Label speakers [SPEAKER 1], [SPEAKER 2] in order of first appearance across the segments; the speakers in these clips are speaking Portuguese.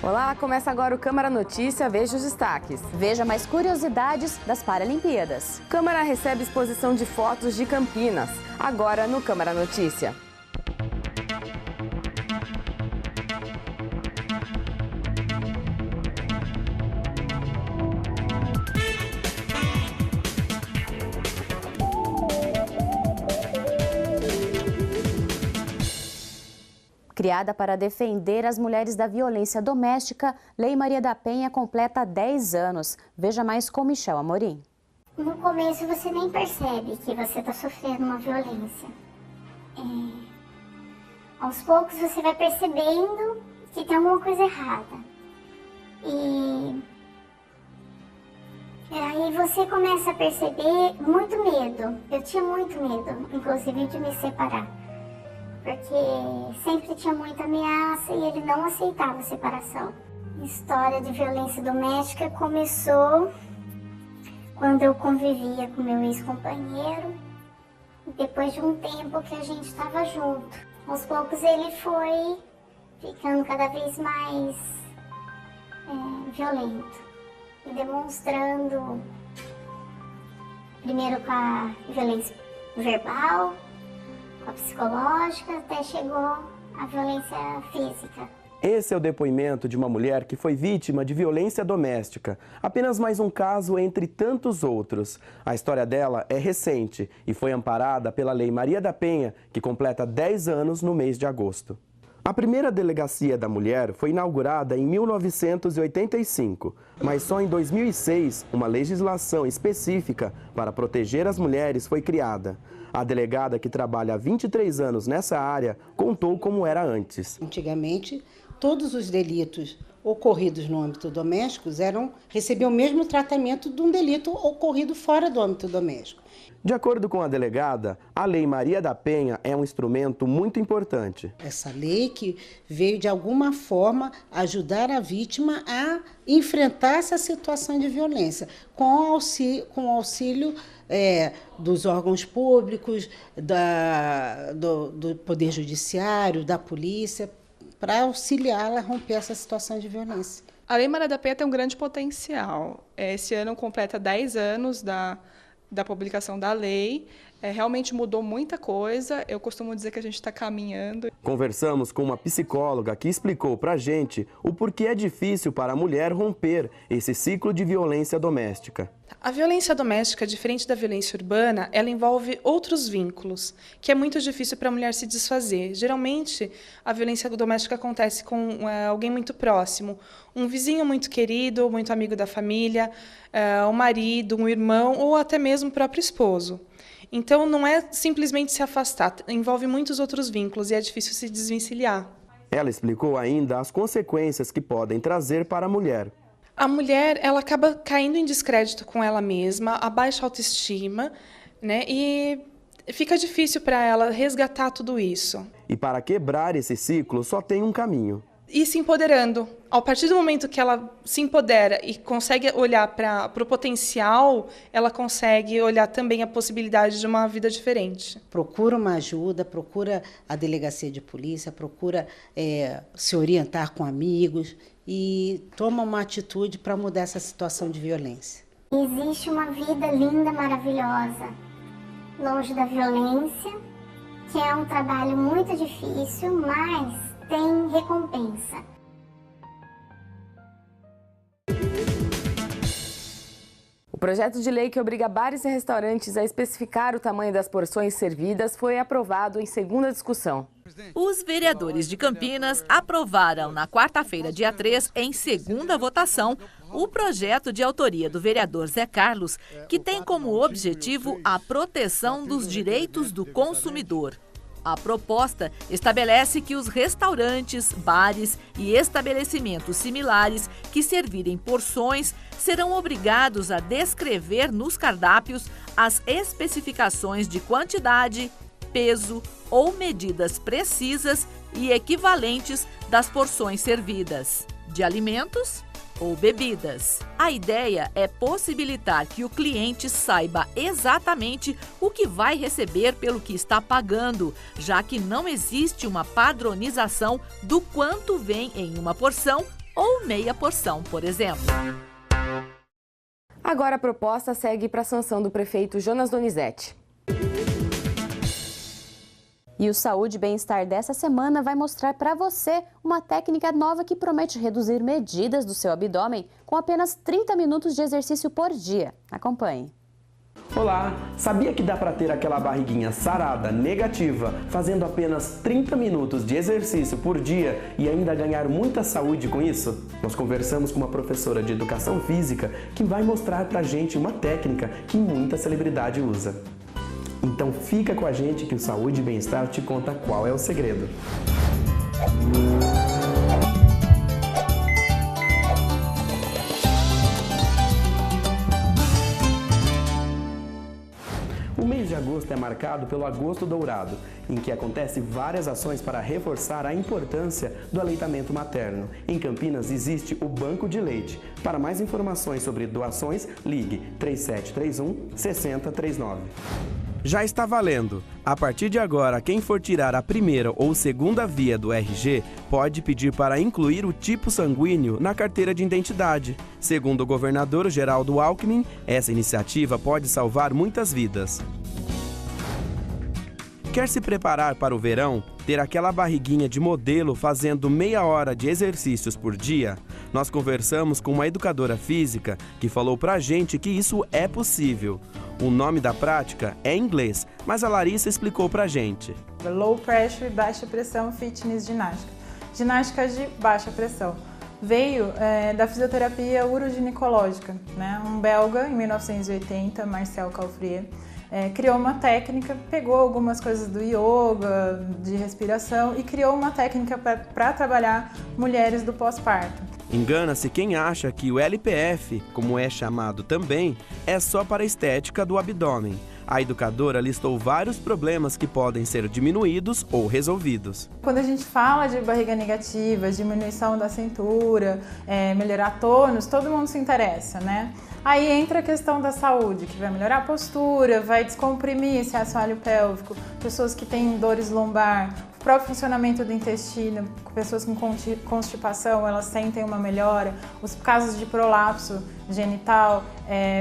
[SPEAKER 1] Olá, começa agora o Câmara Notícia, veja os destaques.
[SPEAKER 2] Veja mais curiosidades das Paralimpíadas.
[SPEAKER 1] Câmara recebe exposição de fotos de Campinas, agora no Câmara Notícia.
[SPEAKER 2] Criada para defender as mulheres da violência doméstica, Lei Maria da Penha completa 10 anos. Veja mais com Michel Amorim.
[SPEAKER 3] No começo você nem percebe que você está sofrendo uma violência. Aos poucos você vai percebendo que tem alguma coisa errada. E aí você começa a perceber muito medo. Eu tinha muito medo, inclusive de me separar. Porque sempre tinha muita ameaça e ele não aceitava a separação. A história de violência doméstica começou quando eu convivia com meu ex-companheiro, depois de um tempo que a gente estava junto. Aos poucos ele foi ficando cada vez mais violento e demonstrando, primeiro com a violência verbal, a psicológica, até chegou a violência física.
[SPEAKER 4] Esse é o depoimento de uma mulher que foi vítima de violência doméstica. Apenas mais um caso entre tantos outros. A história dela é recente e foi amparada pela Lei Maria da Penha, que completa 10 anos no mês de agosto. A primeira delegacia da mulher foi inaugurada em 1985, mas só em 2006 uma legislação específica para proteger as mulheres foi criada. A delegada, que trabalha há 23 anos nessa área, contou como era antes.
[SPEAKER 5] Antigamente, todos os delitos ocorridos no âmbito doméstico recebiam o mesmo tratamento de um delito ocorrido fora do âmbito doméstico.
[SPEAKER 4] De acordo com a delegada, a Lei Maria da Penha é um instrumento muito importante.
[SPEAKER 5] Essa lei que veio, de alguma forma, ajudar a vítima a enfrentar essa situação de violência, com o auxílio dos órgãos públicos, do Poder Judiciário, da polícia, para auxiliá-la a romper essa situação de violência.
[SPEAKER 6] A Lei Maria da Penha tem um grande potencial. Esse ano completa 10 anos da publicação da lei. Realmente mudou muita coisa. Eu costumo dizer que a gente está caminhando.
[SPEAKER 4] Conversamos com uma psicóloga que explicou para a gente o porquê é difícil para a mulher romper esse ciclo de violência doméstica.
[SPEAKER 6] A violência doméstica, diferente da violência urbana, ela envolve outros vínculos, que é muito difícil para a mulher se desfazer. Geralmente, a violência doméstica acontece com alguém muito próximo, um vizinho muito querido, muito amigo da família, um marido, um irmão ou até mesmo o próprio esposo. Então, não é simplesmente se afastar, envolve muitos outros vínculos e é difícil se desvencilhar.
[SPEAKER 4] Ela explicou ainda as consequências que podem trazer para a mulher.
[SPEAKER 6] A mulher, ela acaba caindo em descrédito com ela mesma, a baixa autoestima, né? E fica difícil para ela resgatar tudo isso.
[SPEAKER 4] E para quebrar esse ciclo, só tem um caminho.
[SPEAKER 6] E se empoderando. A partir do momento que ela se empodera e consegue olhar para o potencial, ela consegue olhar também a possibilidade de uma vida diferente.
[SPEAKER 5] Procura uma ajuda, procura a delegacia de polícia, procura se orientar com amigos e toma uma atitude para mudar essa situação de violência.
[SPEAKER 3] Existe uma vida linda, maravilhosa, longe da violência, que é um trabalho muito difícil, mas tem recompensa.
[SPEAKER 1] O projeto de lei que obriga bares e restaurantes a especificar o tamanho das porções servidas foi aprovado em segunda discussão.
[SPEAKER 7] Os vereadores de Campinas aprovaram na quarta-feira, dia 3, em segunda votação, o projeto de autoria do vereador Zé Carlos, que tem como objetivo a proteção dos direitos do consumidor. A proposta estabelece que os restaurantes, bares e estabelecimentos similares que servirem porções serão obrigados a descrever nos cardápios as especificações de quantidade, peso ou medidas precisas e equivalentes das porções servidas, de alimentos ou bebidas. A ideia é possibilitar que o cliente saiba exatamente o que vai receber pelo que está pagando, já que não existe uma padronização do quanto vem em uma porção ou meia porção, por exemplo.
[SPEAKER 1] Agora a proposta segue para a sanção do prefeito Jonas Donizete.
[SPEAKER 2] E o Saúde e Bem-Estar dessa semana vai mostrar para você uma técnica nova que promete reduzir medidas do seu abdômen com apenas 30 minutos de exercício por dia. Acompanhe.
[SPEAKER 4] Olá! Sabia que dá para ter aquela barriguinha sarada, negativa, fazendo apenas 30 minutos de exercício por dia e ainda ganhar muita saúde com isso? Nós conversamos com uma professora de educação física que vai mostrar pra gente uma técnica que muita celebridade usa. Então fica com a gente que o Saúde e Bem-Estar te conta qual é o segredo. O mês de agosto é marcado pelo Agosto Dourado, em que acontecem várias ações para reforçar a importância do aleitamento materno. Em Campinas existe o Banco de Leite. Para mais informações sobre doações, ligue 3731-6039. Já está valendo! A partir de agora, quem for tirar a primeira ou segunda via do RG pode pedir para incluir o tipo sanguíneo na carteira de identidade. Segundo o governador Geraldo Alckmin, essa iniciativa pode salvar muitas vidas. Quer se preparar para o verão? Ter aquela barriguinha de modelo fazendo meia hora de exercícios por dia? Nós conversamos com uma educadora física que falou pra gente que isso é possível. O nome da prática é em inglês, mas a Larissa explicou pra gente.
[SPEAKER 8] Low Pressure, Baixa Pressão Fitness Ginástica. Ginástica de baixa pressão. Veio da fisioterapia uroginecológica, né? Um belga, em 1980, Marcel Calfrier, criou uma técnica, pegou algumas coisas do yoga, de respiração e criou uma técnica para trabalhar mulheres do pós-parto.
[SPEAKER 4] Engana-se quem acha que o LPF, como é chamado também, é só para a estética do abdômen. A educadora listou vários problemas que podem ser diminuídos ou resolvidos.
[SPEAKER 8] Quando a gente fala de barriga negativa, diminuição da cintura, melhorar tônus, todo mundo se interessa, né? Aí entra a questão da saúde, que vai melhorar a postura, vai descomprimir esse assoalho pélvico, pessoas que têm dores lombar, o próprio funcionamento do intestino, pessoas com constipação, elas sentem uma melhora, os casos de prolapso genital,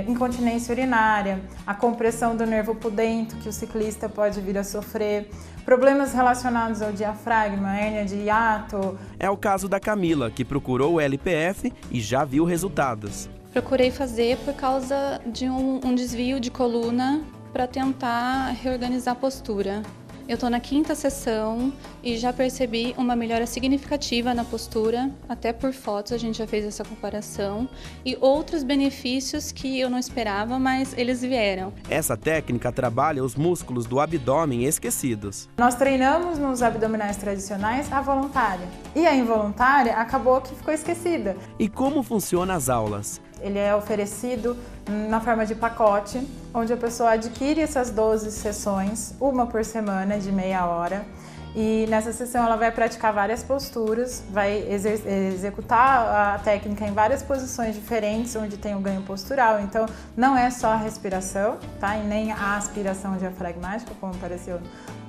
[SPEAKER 8] incontinência urinária, a compressão do nervo pudendo que o ciclista pode vir a sofrer, problemas relacionados ao diafragma, hérnia de hiato.
[SPEAKER 4] É o caso da Camila, que procurou o LPF e já viu resultados.
[SPEAKER 9] Procurei fazer por causa de um desvio de coluna para tentar reorganizar a postura. Eu estou na 5ª sessão e já percebi uma melhora significativa na postura, até por fotos a gente já fez essa comparação, e outros benefícios que eu não esperava, mas eles vieram.
[SPEAKER 4] Essa técnica trabalha os músculos do abdômen esquecidos.
[SPEAKER 8] Nós treinamos nos abdominais tradicionais a voluntária, e a involuntária acabou que ficou esquecida.
[SPEAKER 4] E como funcionam as aulas?
[SPEAKER 8] Ele é oferecido na forma de pacote, onde a pessoa adquire essas 12 sessões, uma por semana, de meia hora. E nessa sessão ela vai praticar várias posturas, vai executar a técnica em várias posições diferentes, onde tem o ganho postural. Então não é só a respiração, tá? E nem a aspiração diafragmática, como apareceu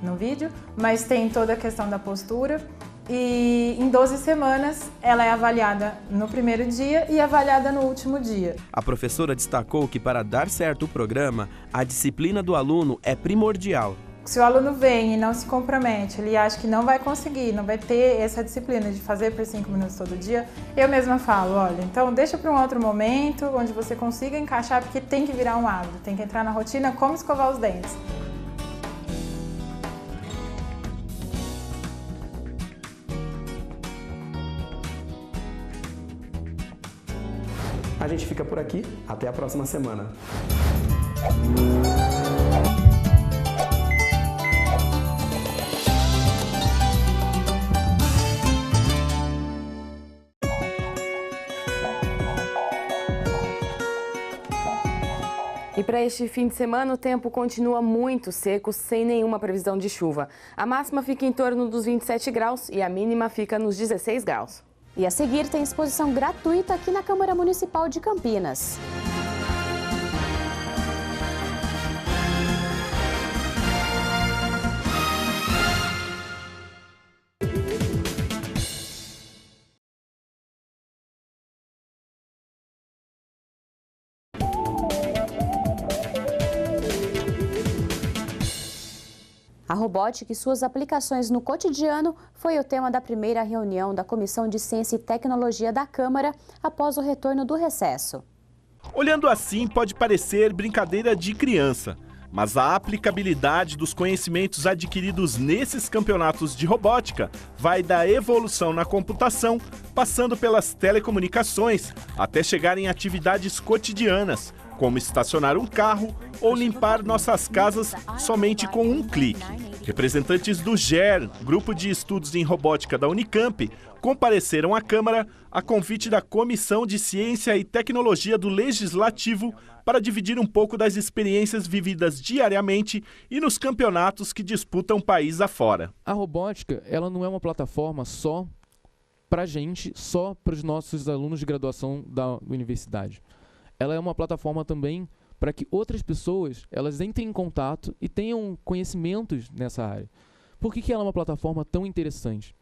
[SPEAKER 8] no vídeo, mas tem toda a questão da postura. E em 12 semanas ela é avaliada no primeiro dia e avaliada no último dia.
[SPEAKER 4] A professora destacou que para dar certo o programa, a disciplina do aluno é primordial.
[SPEAKER 8] Se o aluno vem e não se compromete, ele acha que não vai conseguir, não vai ter essa disciplina de fazer por 5 minutos todo dia, eu mesma falo, olha, então deixa para um outro momento, onde você consiga encaixar, porque tem que virar um hábito, tem que entrar na rotina como escovar os dentes.
[SPEAKER 4] A gente fica por aqui, até a próxima semana.
[SPEAKER 1] E para este fim de semana, o tempo continua muito seco, sem nenhuma previsão de chuva. A máxima fica em torno dos 27 graus e a mínima fica nos 16 graus.
[SPEAKER 2] E a seguir tem exposição gratuita aqui na Câmara Municipal de Campinas. A robótica e suas aplicações no cotidiano foi o tema da primeira reunião da Comissão de Ciência e Tecnologia da Câmara após o retorno do recesso.
[SPEAKER 10] Olhando assim, pode parecer brincadeira de criança, mas a aplicabilidade dos conhecimentos adquiridos nesses campeonatos de robótica vai da evolução na computação, passando pelas telecomunicações, até chegar em atividades cotidianas, como estacionar um carro ou limpar nossas casas somente com um clique. Representantes do GER, Grupo de Estudos em Robótica da Unicamp, compareceram à Câmara a convite da Comissão de Ciência e Tecnologia do Legislativo para dividir um pouco das experiências vividas diariamente e nos campeonatos que disputam país afora.
[SPEAKER 11] A robótica, ela não é uma plataforma só para a gente, só para os nossos alunos de graduação da universidade. Ela é uma plataforma também para que outras pessoas elas entrem em contato e tenham conhecimentos nessa área. Por que ela é uma plataforma tão interessante?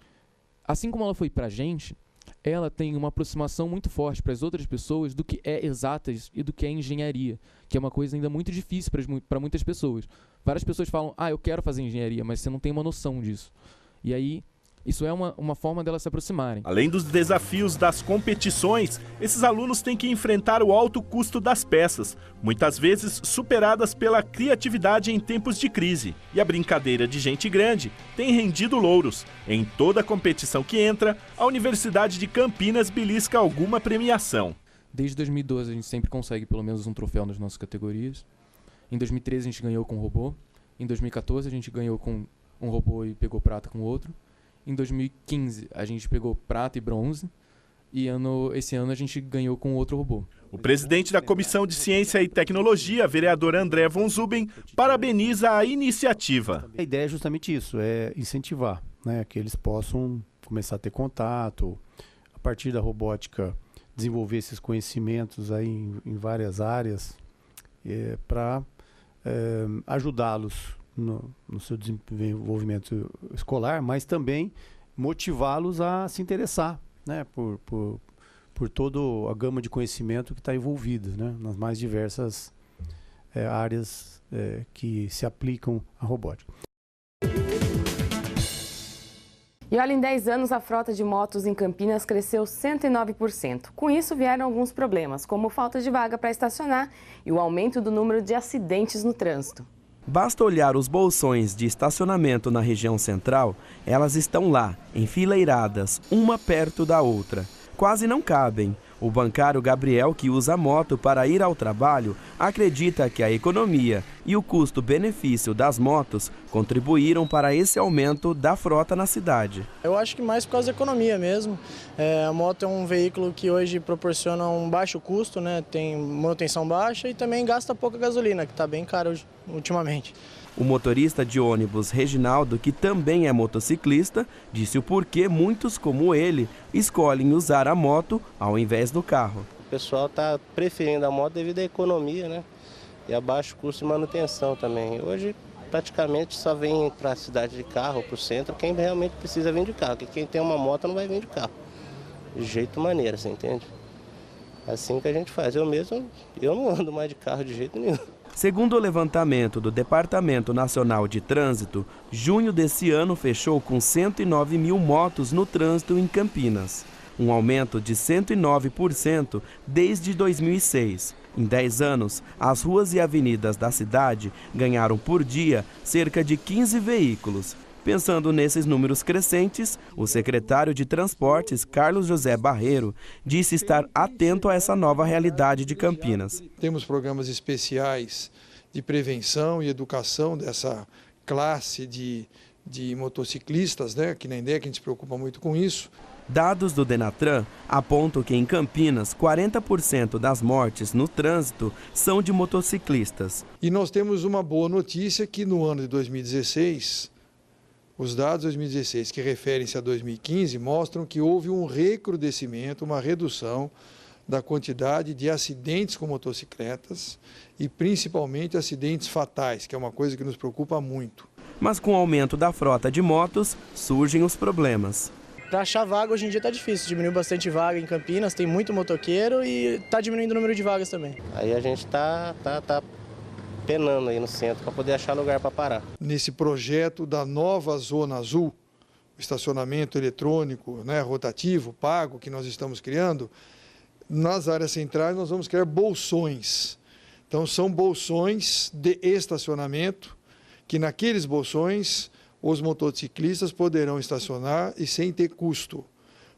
[SPEAKER 11] Assim como ela foi para a gente, ela tem uma aproximação muito forte para as outras pessoas do que é exatas e do que é engenharia, que é uma coisa ainda muito difícil para muitas pessoas. Várias pessoas falam, eu quero fazer engenharia, mas você não tem uma noção disso. E aí, isso é uma forma delas se aproximarem.
[SPEAKER 10] Além dos desafios das competições, esses alunos têm que enfrentar o alto custo das peças, muitas vezes superadas pela criatividade em tempos de crise. E a brincadeira de gente grande tem rendido louros. Em toda competição que entra, a Universidade de Campinas belisca alguma premiação.
[SPEAKER 11] Desde 2012 a gente sempre consegue pelo menos um troféu nas nossas categorias. Em 2013 a gente ganhou com um robô. Em 2014 a gente ganhou com um robô e pegou prata com outro. Em 2015, a gente pegou prata e bronze, e esse ano a gente ganhou com outro robô.
[SPEAKER 10] O presidente da Comissão de Ciência e Tecnologia, vereador André von Zuben, parabeniza a iniciativa.
[SPEAKER 12] A ideia é justamente isso, é incentivar, que eles possam começar a ter contato, a partir da robótica, desenvolver esses conhecimentos aí em várias áreas, para ajudá-los no seu desenvolvimento escolar, mas também motivá-los a se interessar por toda a gama de conhecimento que está envolvida nas mais diversas áreas que se aplicam à robótica.
[SPEAKER 1] E olha, em 10 anos a frota de motos em Campinas cresceu 109%. Com isso vieram alguns problemas, como falta de vaga para estacionar e o aumento do número de acidentes no trânsito.
[SPEAKER 4] Basta olhar os bolsões de estacionamento na região central, elas estão lá, enfileiradas, uma perto da outra. Quase não cabem. O bancário Gabriel, que usa a moto para ir ao trabalho, acredita que a economia e o custo-benefício das motos contribuíram para esse aumento da frota na cidade.
[SPEAKER 13] Eu acho que mais por causa da economia mesmo. A moto é um veículo que hoje proporciona um baixo custo, tem manutenção baixa e também gasta pouca gasolina, que está bem caro ultimamente.
[SPEAKER 4] O motorista de ônibus Reginaldo, que também é motociclista, disse o porquê muitos como ele escolhem usar a moto ao invés do carro.
[SPEAKER 14] O pessoal está preferindo a moto devido à economia, e a baixo custo de manutenção também. Hoje praticamente só vem para a cidade de carro, para o centro, quem realmente precisa vir de carro, porque quem tem uma moto não vai vir de carro. De jeito maneira, você entende? Assim que a gente faz. Eu não ando mais de carro de jeito nenhum.
[SPEAKER 4] Segundo o levantamento do Departamento Nacional de Trânsito, junho desse ano fechou com 109 mil motos no trânsito em Campinas, um aumento de 109% desde 2006. Em 10 anos, as ruas e avenidas da cidade ganharam por dia cerca de 15 veículos. Pensando nesses números crescentes, o secretário de Transportes, Carlos José Barreiro, disse estar atento a essa nova realidade de Campinas.
[SPEAKER 15] Temos programas especiais de prevenção e educação dessa classe de motociclistas, aqui na INDEC a gente se preocupa muito com isso.
[SPEAKER 4] Dados do Denatran apontam que em Campinas, 40% das mortes no trânsito são de motociclistas.
[SPEAKER 15] E nós temos uma boa notícia que no ano de 2016... Os dados de 2016, que referem-se a 2015, mostram que houve um recrudescimento, uma redução da quantidade de acidentes com motocicletas e principalmente acidentes fatais, que é uma coisa que nos preocupa muito.
[SPEAKER 4] Mas com o aumento da frota de motos, surgem os problemas.
[SPEAKER 13] Para achar vaga hoje em dia está difícil, diminuiu bastante vaga em Campinas, tem muito motoqueiro e está diminuindo o número de vagas também.
[SPEAKER 14] Aí a gente está penando aí no centro para poder achar lugar para parar.
[SPEAKER 15] Nesse projeto da nova Zona Azul, o estacionamento eletrônico, né, rotativo, pago, que nós estamos criando, nas áreas centrais nós vamos criar bolsões. Então são bolsões de estacionamento, que naqueles bolsões os motociclistas poderão estacionar e sem ter custo,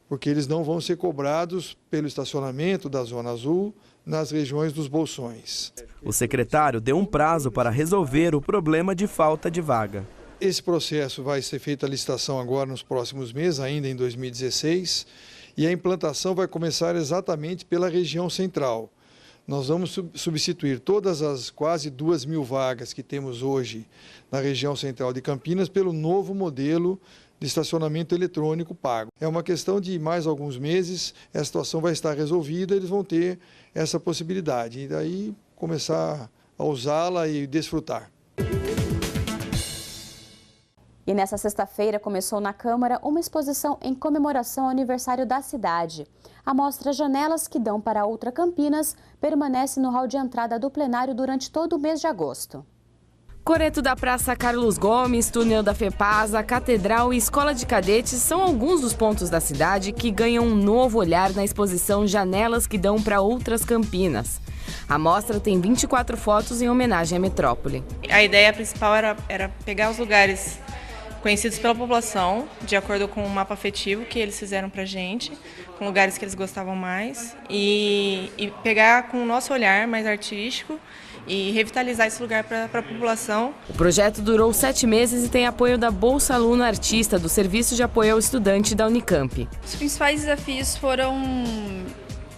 [SPEAKER 15] porque eles não vão ser cobrados pelo estacionamento da Zona Azul nas regiões dos bolsões.
[SPEAKER 4] O secretário deu um prazo para resolver o problema de falta de vaga.
[SPEAKER 15] Esse processo vai ser feita a licitação agora nos próximos meses, ainda em 2016, e a implantação vai começar exatamente pela região central. Nós vamos substituir todas as quase 2.000 vagas que temos hoje na região central de Campinas pelo novo modelo de estacionamento eletrônico pago. É uma questão de mais alguns meses, a situação vai estar resolvida, eles vão ter essa possibilidade, e daí começar a usá-la e desfrutar.
[SPEAKER 2] E nessa sexta-feira começou na Câmara uma exposição em comemoração ao aniversário da cidade. A mostra Janelas que Dão para Outra Campinas permanece no hall de entrada do plenário durante todo o mês de agosto.
[SPEAKER 1] Coreto da Praça Carlos Gomes, Túnel da FEPASA, Catedral e Escola de Cadetes são alguns dos pontos da cidade que ganham um novo olhar na exposição Janelas que Dão para Outras Campinas. A mostra tem 24 fotos em homenagem à metrópole.
[SPEAKER 16] A ideia principal era pegar os lugares conhecidos pela população, de acordo com o mapa afetivo que eles fizeram pra gente, com lugares que eles gostavam mais, e pegar com o nosso olhar mais artístico e revitalizar esse lugar para a população.
[SPEAKER 1] O projeto durou 7 meses e tem apoio da Bolsa Aluno Artista, do Serviço de Apoio ao Estudante da Unicamp.
[SPEAKER 17] Os principais desafios foram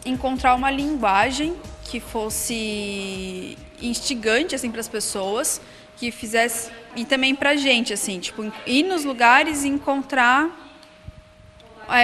[SPEAKER 17] encontrar uma linguagem que fosse instigante assim, para as pessoas, que fizesse, e também pra gente, assim, tipo, ir nos lugares e encontrar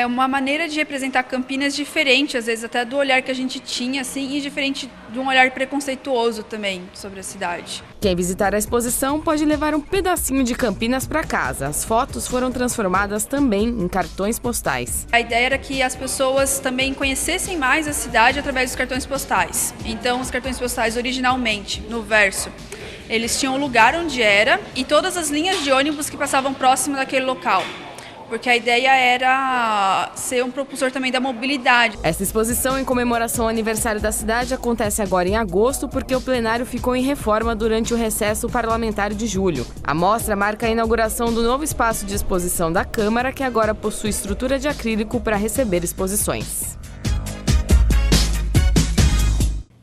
[SPEAKER 17] uma maneira de representar Campinas diferente, às vezes até do olhar que a gente tinha, assim, e diferente de um olhar preconceituoso também sobre a cidade.
[SPEAKER 1] Quem visitar a exposição pode levar um pedacinho de Campinas para casa. As fotos foram transformadas também em cartões postais.
[SPEAKER 17] A ideia era que as pessoas também conhecessem mais a cidade através dos cartões postais. Então, os cartões postais originalmente, no verso, eles tinham o lugar onde era e todas as linhas de ônibus que passavam próximo daquele local. Porque a ideia era ser um propulsor também da mobilidade.
[SPEAKER 1] Essa exposição em comemoração ao aniversário da cidade acontece agora em agosto porque o plenário ficou em reforma durante o recesso parlamentar de julho. A mostra marca a inauguração do novo espaço de exposição da Câmara, que agora possui estrutura de acrílico para receber exposições.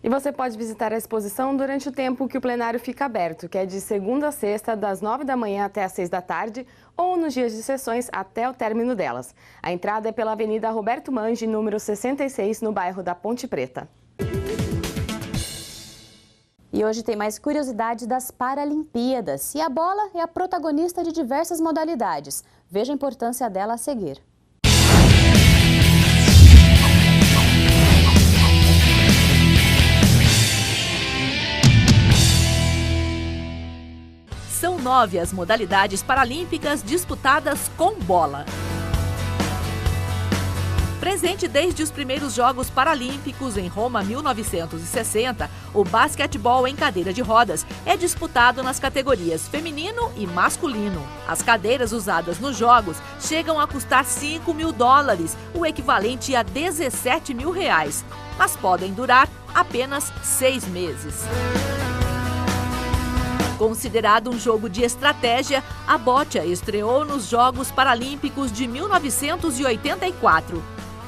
[SPEAKER 1] E você pode visitar a exposição durante o tempo que o plenário fica aberto, que é de segunda a sexta, das 9 da manhã até as 6 da tarde, ou nos dias de sessões até o término delas. A entrada é pela Avenida Roberto Mangi, número 66, no bairro da Ponte Preta.
[SPEAKER 2] E hoje tem mais curiosidades das Paralimpíadas. E a bola é a protagonista de diversas modalidades. Veja a importância dela a seguir.
[SPEAKER 7] São 9 as modalidades paralímpicas disputadas com bola. Presente desde os primeiros Jogos Paralímpicos em Roma 1960, o basquetebol em cadeira de rodas é disputado nas categorias feminino e masculino. As cadeiras usadas nos Jogos chegam a custar $5 mil, o equivalente a R$17 mil, mas podem durar apenas 6 meses. Considerado um jogo de estratégia, a bocha estreou nos Jogos Paralímpicos de 1984.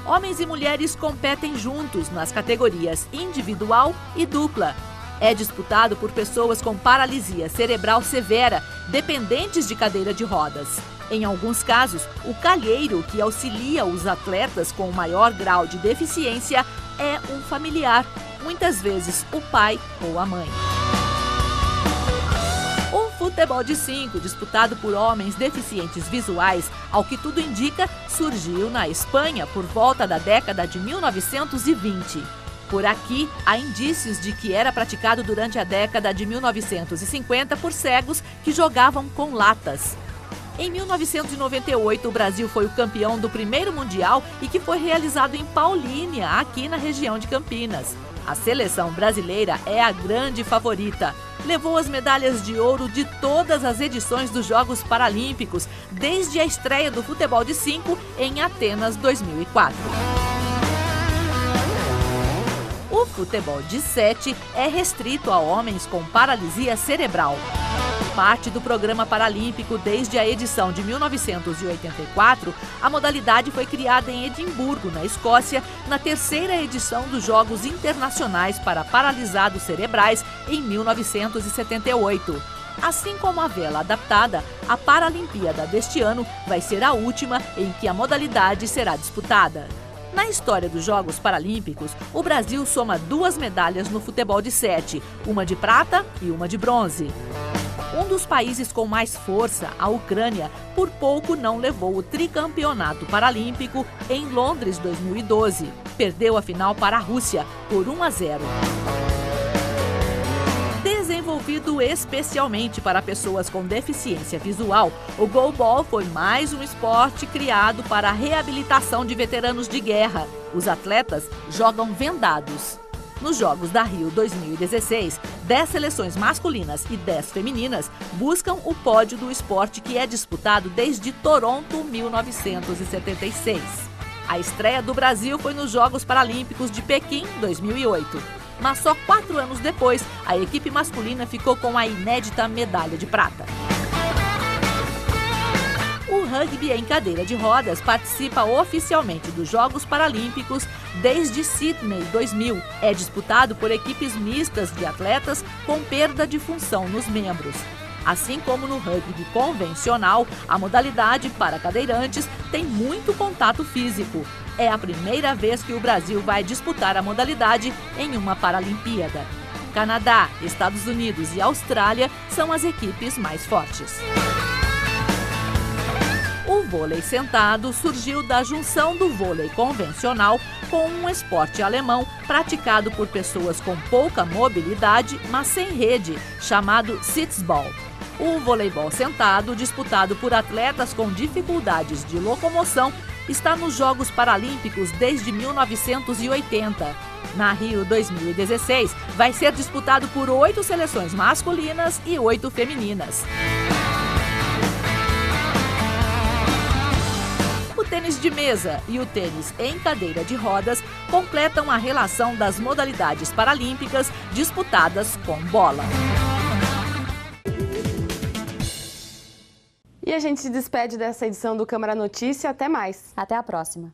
[SPEAKER 7] Homens e mulheres competem juntos nas categorias individual e dupla. É disputado por pessoas com paralisia cerebral severa, dependentes de cadeira de rodas. Em alguns casos, o calheiro que auxilia os atletas com maior grau de deficiência é um familiar, muitas vezes o pai ou a mãe. Futebol de 5, disputado por homens deficientes visuais, ao que tudo indica, surgiu na Espanha por volta da década de 1920. Por aqui, há indícios de que era praticado durante a década de 1950 por cegos que jogavam com latas. Em 1998, o Brasil foi o campeão do primeiro Mundial e que foi realizado em Paulínia, aqui na região de Campinas. A seleção brasileira é a grande favorita. Levou as medalhas de ouro de todas as edições dos Jogos Paralímpicos, desde a estreia do futebol de 5 em Atenas 2004. O futebol de 7 é restrito a homens com paralisia cerebral. Parte do programa paralímpico desde a edição de 1984, a modalidade foi criada em Edimburgo, na Escócia, na terceira edição dos Jogos Internacionais para Paralisados Cerebrais, em 1978. Assim como a vela adaptada, a Paralimpíada deste ano vai ser a última em que a modalidade será disputada. Na história dos Jogos Paralímpicos, o Brasil soma 2 medalhas no futebol de 7, uma de prata e uma de bronze. Um dos países com mais força, a Ucrânia, por pouco não levou o tricampeonato paralímpico em Londres 2012. Perdeu a final para a Rússia por 1-0. Desenvolvido especialmente para pessoas com deficiência visual, o goalball foi mais um esporte criado para a reabilitação de veteranos de guerra. Os atletas jogam vendados. Nos Jogos da Rio 2016, 10 seleções masculinas e 10 femininas buscam o pódio do esporte que é disputado desde Toronto, 1976. A estreia do Brasil foi nos Jogos Paralímpicos de Pequim, 2008. Mas só 4 anos depois, a equipe masculina ficou com a inédita medalha de prata. O rugby em cadeira de rodas participa oficialmente dos Jogos Paralímpicos desde Sydney 2000. É disputado por equipes mistas de atletas com perda de função nos membros. Assim como no rugby convencional, a modalidade para cadeirantes tem muito contato físico. É a primeira vez que o Brasil vai disputar a modalidade em uma Paralimpíada. Canadá, Estados Unidos e Austrália são as equipes mais fortes. O vôlei sentado surgiu da junção do vôlei convencional com um esporte alemão praticado por pessoas com pouca mobilidade, mas sem rede, chamado Sitzball. O voleibol sentado, disputado por atletas com dificuldades de locomoção, está nos Jogos Paralímpicos desde 1980. Na Rio 2016, vai ser disputado por 8 seleções masculinas e 8 femininas. O tênis de mesa e o tênis em cadeira de rodas completam a relação das modalidades paralímpicas disputadas com bola.
[SPEAKER 1] E a gente se despede dessa edição do Câmara Notícia. Até mais.
[SPEAKER 2] Até a próxima.